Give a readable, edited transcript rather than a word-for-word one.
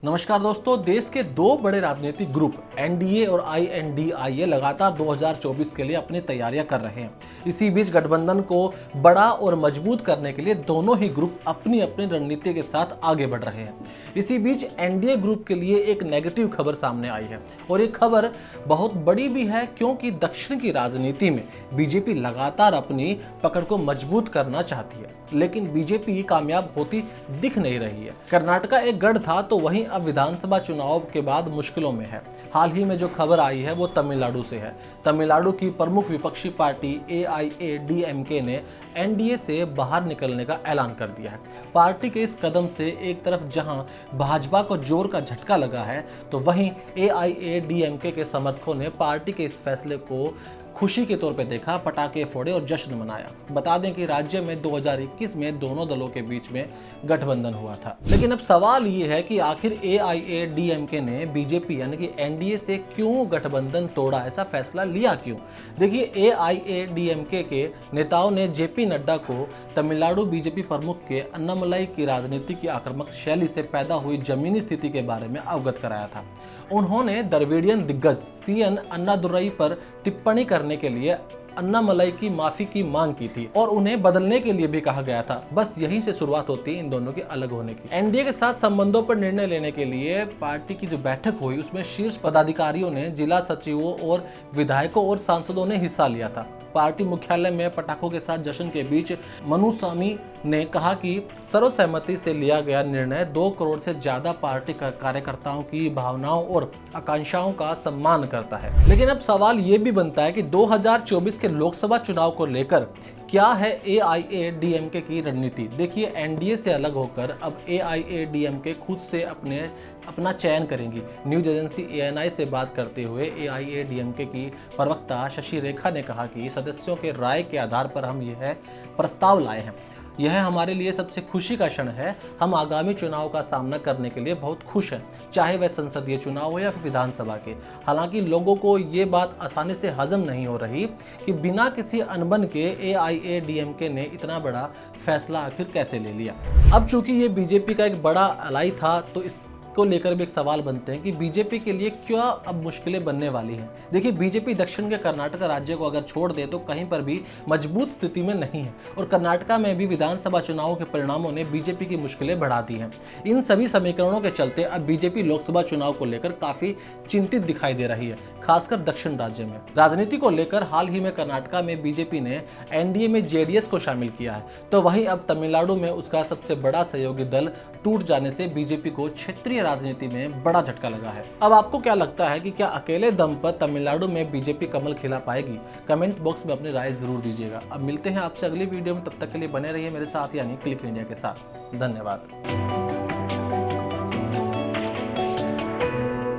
नमस्कार दोस्तों, देश के दो बड़े राजनीतिक ग्रुप एनडीए और आईएनडीआईए लगातार 2024 के लिए अपनी तैयारियां कर रहे हैं। इसी बीच गठबंधन को बड़ा और मजबूत करने के लिए दोनों ही ग्रुप अपनी अपनी रणनीति के साथ आगे बढ़ रहे हैं। इसी बीच एनडीए ग्रुप के लिए एक नेगेटिव खबर सामने आई है और ये खबर बहुत बड़ी भी है, क्योंकि दक्षिण की राजनीति में बीजेपी लगातार अपनी पकड़ को मजबूत करना चाहती है, लेकिन बीजेपी कामयाब होती दिख नहीं रही है। कर्नाटका एक गढ़ था, तो वहीं अब विधानसभा चुनाव के बाद मुश्किलों में है। हाल ही में जो खबर आई है वो तमिलनाडु से है। तमिलनाडु की प्रमुख विपक्षी पार्टी एआईएडीएमके ने एनडीए से बाहर निकलने का ऐलान कर दिया है। पार्टी के इस कदम से एक तरफ जहां भाजपा को जोर का झटका लगा है, तो वहीं एआईएडीएमके के समर्थकों ने पार्टी के इस फैसले को खुशी के तौर पे देखा, पटाखे फोड़े और जश्न मनाया। बता दें कि राज्य में 2021 में दोनों दलों के बीच में गठबंधन हुआ था। लेकिन अब सवाल ये है कि आखिर एआईएडीएमके ने बीजेपी यानी कि एनडीए से क्यों गठबंधन तोड़ा, ऐसा फैसला लिया क्यों? देखिए, एआईएडीएमके के नेताओं ने जेपी नड्डा को तमिलनाडु बीजेपी प्रमुख के अन्नामलाई की राजनीति की आक्रामक शैली से पैदा हुई जमीनी स्थिति के बारे में अवगत कराया था। उन्होंने द्रविडियन दिग्गज सीएन अन्नादुरई पर टिप्पणी करने के लिए अन्नामलाई की माफी की मांग की थी और उन्हें बदलने के लिए भी कहा गया था। बस यहीं से शुरुआत होती है इन दोनों के अलग होने की। एनडीए के साथ संबंधों पर निर्णय लेने के लिए पार्टी की जो बैठक हुई, उसमें शीर्ष पदाधिकारियों ने, जिला सचिवों और विधायकों और सांसदों ने हिस्सा लिया था। पार्टी मुख्यालय में पटाखों के साथ जश्न के बीच मनुस्वामी ने कहा कि सर्वसहमति से लिया गया निर्णय 2 करोड़ से ज्यादा पार्टी कार्यकर्ताओं की भावनाओं और आकांक्षाओं का सम्मान करता है। लेकिन अब सवाल ये भी बनता है कि 2024 के लोकसभा चुनाव को लेकर क्या है एआईएडीएमके की रणनीति। देखिए, एनडीए से अलग होकर अब एआईएडीएमके खुद से अपना चयन करेंगी। न्यूज एजेंसी एएनआई से बात करते हुए एआईएडीएमके की प्रवक्ता शशि रेखा ने कहा कि सदस्यों के राय के आधार पर हम यह प्रस्ताव लाए हैं। यह हमारे लिए सबसे खुशी का क्षण है। हम आगामी चुनाव का सामना करने के लिए बहुत खुश हैं, चाहे वह संसदीय चुनाव हो या फिर विधानसभा के। हालांकि लोगों को ये बात आसानी से हजम नहीं हो रही कि बिना किसी अनबन के एआईएडीएमके ने इतना बड़ा फैसला आखिर कैसे ले लिया। अब चूंकि ये बीजेपी का एक बड़ा अलाई था, तो इस को लेकर भी एक सवाल बनते हैं कि बीजेपी के लिए क्या अब मुश्किलें बनने वाली हैं। देखिए, बीजेपी दक्षिण के कर्नाटक राज्य को अगर छोड़ दे तो कहीं पर भी मजबूत स्थिति में नहीं है और कर्नाटका में भी विधानसभा चुनावों के परिणामों ने बीजेपी की मुश्किलें बढ़ा दी हैं। इन सभी समीकरणों के चलते अब बीजेपी लोकसभा चुनाव को लेकर काफी चिंतित दिखाई दे रही है, खासकर दक्षिण राज्य में। राजनीति को लेकर हाल ही में कर्नाटका में बीजेपी ने एनडीए में जेडीएस को शामिल किया है, तो वहीं अब तमिलनाडु में उसका सबसे बड़ा सहयोगी दल टूट जाने से बीजेपी को क्षेत्रीय राजनीति में बड़ा झटका लगा है। अब आपको क्या लगता है कि क्या अकेले दम पर तमिलनाडु में बीजेपी कमल खिला पाएगी? कमेंट बॉक्स में अपनी राय जरूर दीजिएगा। अब मिलते हैं आपसे अगली वीडियो में, तब तक के लिए बने रहिए मेरे साथ यानी क्लिक इंडिया के साथ। धन्यवाद।